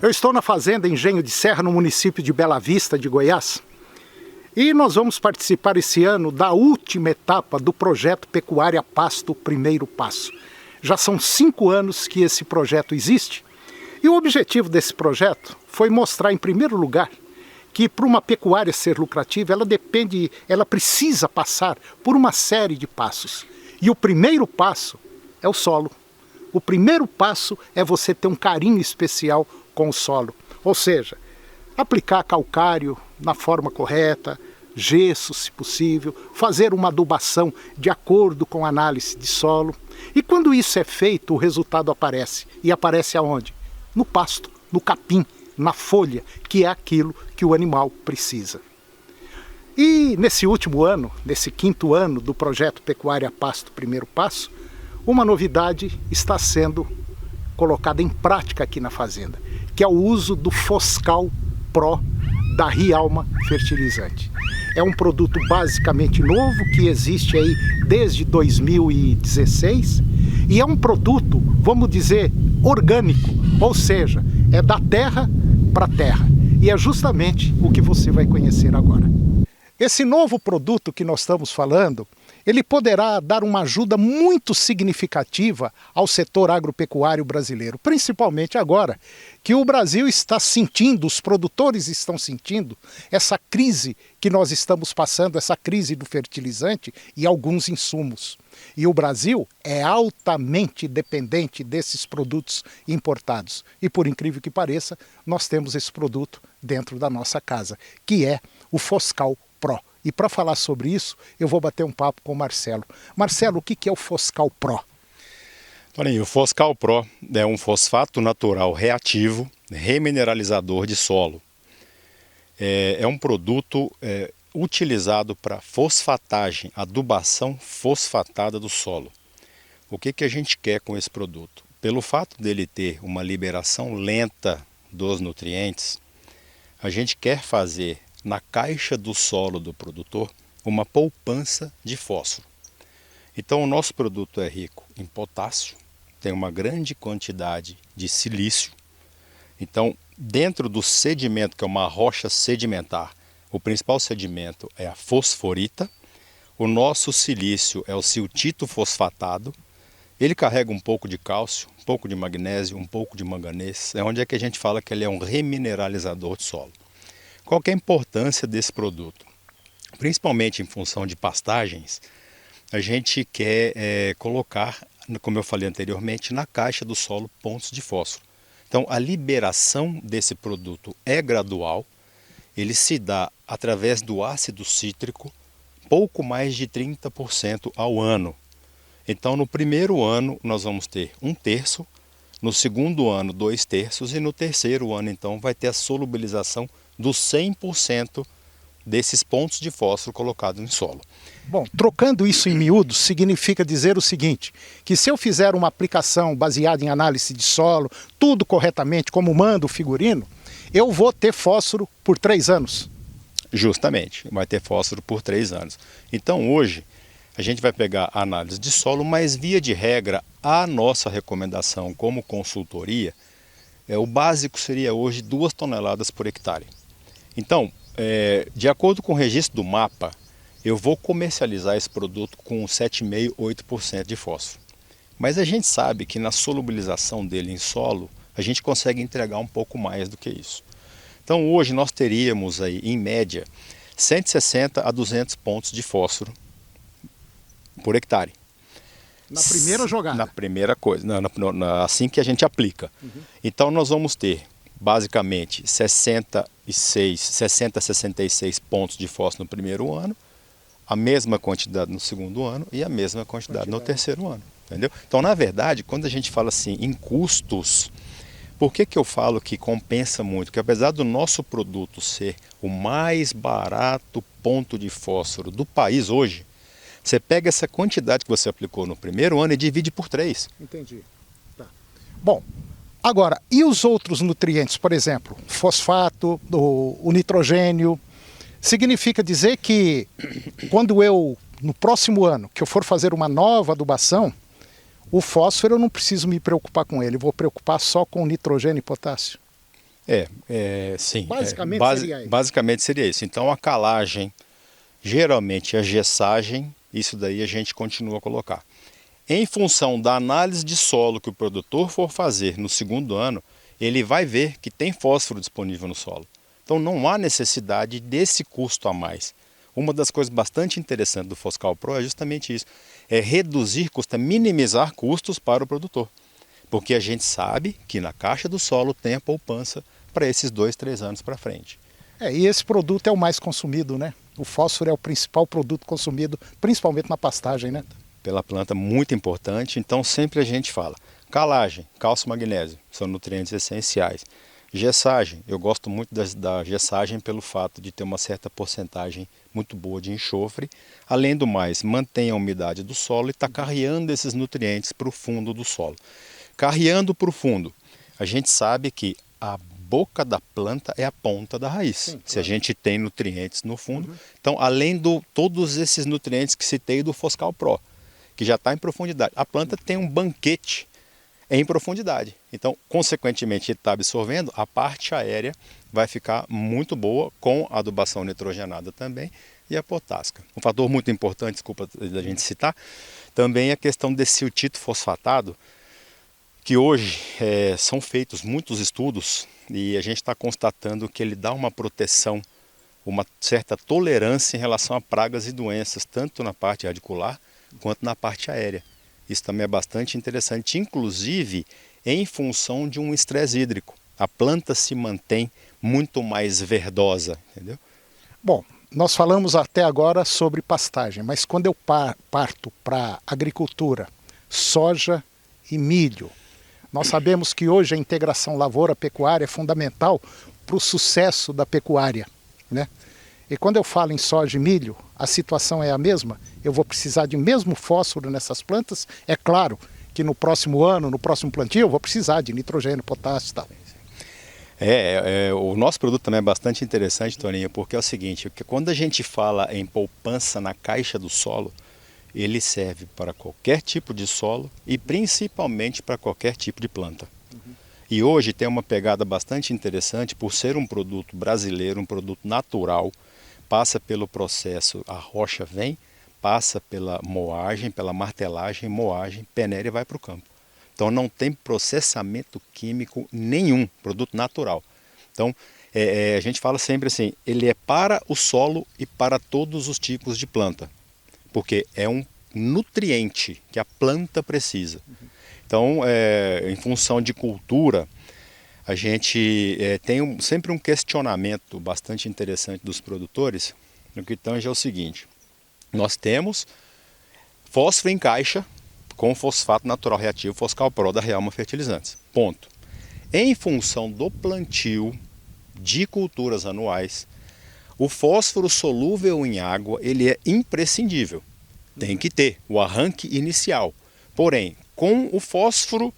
Eu estou na fazenda Engenho de Serra, no município de Bela Vista, de Goiás. E nós vamos participar esse ano da última etapa do projeto Pecuária Pasto Primeiro Passo. Já são 5 anos que esse projeto existe. E o objetivo desse projeto foi mostrar, em primeiro lugar, que para uma pecuária ser lucrativa, ela precisa passar por uma série de passos. E o primeiro passo é o solo. O primeiro passo é você ter um carinho especial com o solo. Ou seja, aplicar calcário na forma correta, gesso se possível, fazer uma adubação de acordo com a análise de solo. E quando isso é feito, o resultado aparece. E aparece aonde? No pasto, no capim, na folha, que é aquilo que o animal precisa. E nesse último ano, nesse 5º ano do projeto Pecuária Pasto Primeiro Passo, uma novidade está sendo colocada em prática aqui na fazenda, que é o uso do Foscal Pro da Rialma Fertilizante. É um produto basicamente novo que existe aí desde 2016 e é um produto, vamos dizer, orgânico, ou seja, é da terra para a terra. E é justamente o que você vai conhecer agora. Esse novo produto que nós estamos falando, ele poderá dar uma ajuda muito significativa ao setor agropecuário brasileiro, principalmente agora que o Brasil está sentindo, os produtores estão sentindo essa crise que nós estamos passando, essa crise do fertilizante e alguns insumos. E o Brasil é altamente dependente desses produtos importados. E por incrível que pareça, nós temos esse produto dentro da nossa casa, que é o Foscal Pro. E para falar sobre isso, eu vou bater um papo com o Marcelo. Marcelo, o que é o Foscal Pro? Olha, o Foscal Pro é um fosfato natural reativo, remineralizador de solo. É um produto utilizado para fosfatagem, adubação fosfatada do solo. O que a gente quer com esse produto? Pelo fato dele ter uma liberação lenta dos nutrientes, a gente quer fazer na caixa do solo do produtor uma poupança de fósforo. Então o nosso produto é rico em potássio, tem uma grande quantidade de silício. Então dentro do sedimento, que é uma rocha sedimentar, o principal sedimento é a fosforita, o nosso silício é o siltito fosfatado, ele carrega um pouco de cálcio, um pouco de magnésio, um pouco de manganês, é onde é que a gente fala que ele é um remineralizador de solo. Qual que é a importância desse produto? Principalmente em função de pastagens, a gente quer colocar, como eu falei anteriormente, na caixa do solo pontos de fósforo. Então a liberação desse produto é gradual, ele se dá através do ácido cítrico, pouco mais de 30% ao ano. Então no primeiro ano nós vamos ter 1/3, no segundo ano 2/3 e no terceiro ano então vai ter a solubilização dos 100% desses pontos de fósforo colocados no solo. Bom, trocando isso em miúdos, significa dizer o seguinte, que se eu fizer uma aplicação baseada em análise de solo, tudo corretamente, como manda o figurino, eu vou ter fósforo por 3 anos. Justamente, vai ter fósforo por 3 anos. Então hoje a gente vai pegar a análise de solo, mas via de regra a nossa recomendação como consultoria, o básico seria hoje 2 toneladas por hectare. Então, de acordo com o registro do mapa, eu vou comercializar esse produto com 7,5%, 8% de fósforo. Mas a gente sabe que na solubilização dele em solo, a gente consegue entregar um pouco mais do que isso. Então hoje nós teríamos aí, em média, 160 a 200 pontos de fósforo por hectare. Na primeira jogada? Na primeira coisa, assim que a gente aplica. Então nós vamos ter basicamente 60 a 66 pontos de fósforo no primeiro ano, a mesma quantidade no segundo ano e a mesma quantidade no terceiro ano. Entendeu? Então, na verdade, quando a gente fala assim em custos, por que eu falo que compensa muito? Porque apesar do nosso produto ser o mais barato ponto de fósforo do país hoje, você pega essa quantidade que você aplicou no primeiro ano e divide por 3. Entendi. Tá. Bom, agora, e os outros nutrientes, por exemplo, fosfato, o nitrogênio? Significa dizer que quando eu, no próximo ano, que eu for fazer uma nova adubação, o fósforo eu não preciso me preocupar com ele, eu vou preocupar só com o nitrogênio e potássio? Sim. Basicamente seria isso. Então a calagem, geralmente a gessagem, isso daí a gente continua a colocar. Em função da análise de solo que o produtor for fazer no segundo ano, ele vai ver que tem fósforo disponível no solo. Então não há necessidade desse custo a mais. Uma das coisas bastante interessantes do Foscal Pro é justamente isso, é reduzir custos, minimizar custos para o produtor. Porque a gente sabe que na caixa do solo tem a poupança para esses 2, 3 anos para frente. E esse produto é o mais consumido, né? O fósforo é o principal produto consumido, principalmente na pastagem, né? Pela planta, muito importante. Então sempre a gente fala, calagem, cálcio e magnésio, são nutrientes essenciais. Gessagem, eu gosto muito da gessagem pelo fato de ter uma certa porcentagem muito boa de enxofre. Além do mais, mantém a umidade do solo e está carreando esses nutrientes para o fundo do solo. Carreando para o fundo, a gente sabe que a boca da planta é a ponta da raiz. Sim, claro. Se a gente tem nutrientes no fundo. Então, além de todos esses nutrientes que citei do Foscal Pro, que já está em profundidade, a planta tem um banquete em profundidade. Então, consequentemente, ele está absorvendo, a parte aérea vai ficar muito boa com a adubação nitrogenada também e a potássica. Um fator muito importante, desculpa da gente citar, também é a questão desse siltito fosfatado, que hoje são feitos muitos estudos e a gente está constatando que ele dá uma proteção, uma certa tolerância em relação a pragas e doenças, tanto na parte radicular quanto na parte aérea. Isso também é bastante interessante, inclusive em função de um estresse hídrico. A planta se mantém muito mais verdosa, entendeu? Bom, nós falamos até agora sobre pastagem, mas quando eu parto para agricultura, soja e milho, nós sabemos que hoje a integração lavoura-pecuária é fundamental para o sucesso da pecuária, né? E quando eu falo em soja e milho, a situação é a mesma. Eu vou precisar de mesmo fósforo nessas plantas. É claro que no próximo ano, no próximo plantio, eu vou precisar de nitrogênio, potássio e tal. O nosso produto também é bastante interessante, Toninho, porque é o seguinte, que quando a gente fala em poupança na caixa do solo, ele serve para qualquer tipo de solo e principalmente para qualquer tipo de planta. E hoje tem uma pegada bastante interessante por ser um produto brasileiro, um produto natural, passa pelo processo, a rocha vem, passa pela moagem, pela martelagem, moagem, peneira e vai para o campo. Então não tem processamento químico nenhum, produto natural. Então a gente fala sempre assim, ele é para o solo e para todos os tipos de planta, porque é um nutriente que a planta precisa. Então, em função de cultura, a gente tem sempre um questionamento bastante interessante dos produtores, no que tange é o seguinte, nós temos fósforo em caixa com fosfato natural reativo Foscal Pro da Realma Fertilizantes, ponto. Em função do plantio de culturas anuais, o fósforo solúvel em água ele é imprescindível, tem que ter o arranque inicial, porém, com o fósforo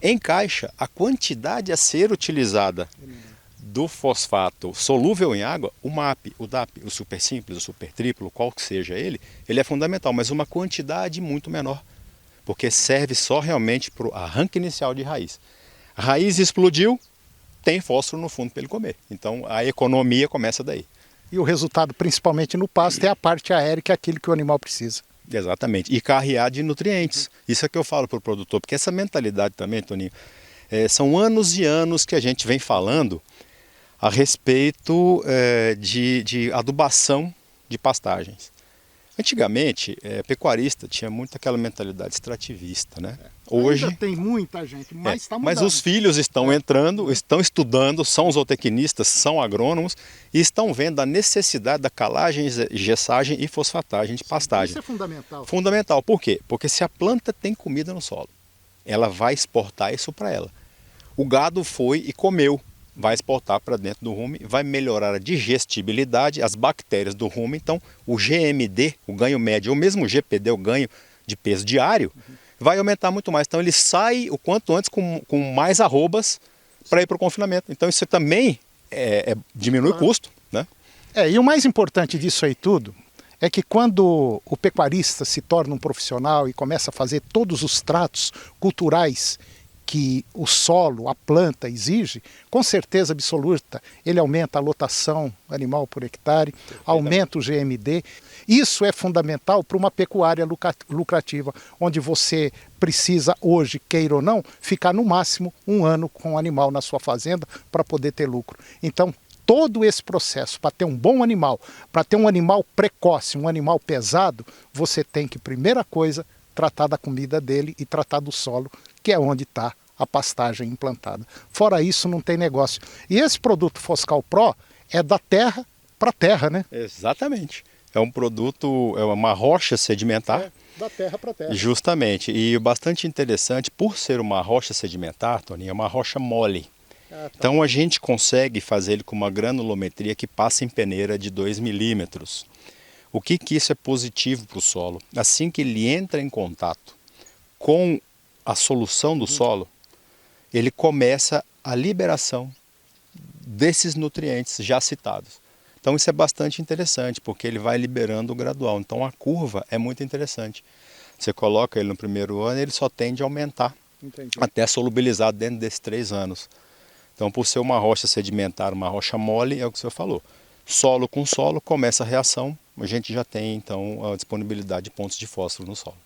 em caixa, a quantidade a ser utilizada do fosfato solúvel em água, o MAP, o DAP, o super simples, o super triplo, qual que seja ele é fundamental, mas uma quantidade muito menor, porque serve só realmente para o arranque inicial de raiz. A raiz explodiu, tem fósforo no fundo para ele comer, então a economia começa daí. E o resultado, principalmente no pasto, é a parte aérea, que é aquilo que o animal precisa. Exatamente, e carrear de nutrientes. Isso é que eu falo para o produtor, porque essa mentalidade também, Toninho, são anos e anos que a gente vem falando a respeito de adubação de pastagens. Antigamente, pecuarista tinha muito aquela mentalidade extrativista, né? Hoje ainda tem muita gente, mas está mudando. Mas os filhos estão entrando, estão estudando, são zootecnistas, são agrônomos e estão vendo a necessidade da calagem, gessagem e fosfatagem de pastagem. Isso é fundamental. Fundamental, por quê? Porque se a planta tem comida no solo, ela vai exportar isso para ela. O gado foi e comeu, vai exportar para dentro do rumen, vai melhorar a digestibilidade, as bactérias do rumen. Então, o GMD, o ganho médio, ou mesmo o GPD, o ganho de peso diário, vai aumentar muito mais. Então, ele sai o quanto antes com mais arrobas para ir para o confinamento. Então, isso também diminui o custo, né? E o mais importante disso aí tudo é que quando o pecuarista se torna um profissional e começa a fazer todos os tratos culturais que o solo, a planta exige, com certeza absoluta, ele aumenta a lotação animal por hectare, aumenta o GMD. Isso é fundamental para uma pecuária lucrativa, onde você precisa hoje, queira ou não, ficar no máximo 1 ano com o animal na sua fazenda para poder ter lucro. Então, todo esse processo, para ter um bom animal, para ter um animal precoce, um animal pesado, você tem que, primeira coisa, tratar da comida dele e tratar do solo, que é onde está a pastagem implantada. Fora isso, não tem negócio. E esse produto Foscal Pro é da terra para terra, né? Exatamente. É um produto, é uma rocha sedimentar. É, da terra para terra. Justamente. E bastante interessante, por ser uma rocha sedimentar, Toninho, é uma rocha mole. Tá. Então a gente consegue fazer ele com uma granulometria que passa em peneira de 2 milímetros. O que isso é positivo para o solo? Assim que ele entra em contato com a solução do solo, ele começa a liberação desses nutrientes já citados. Então isso é bastante interessante, porque ele vai liberando gradual. Então a curva é muito interessante. Você coloca ele no primeiro ano, ele só tende a aumentar. Entendi. Até solubilizar dentro desses 3 anos. Então, por ser uma rocha sedimentar, uma rocha mole, é o que o senhor falou. Solo com solo, começa a reação, a gente já tem então a disponibilidade de pontos de fósforo no solo.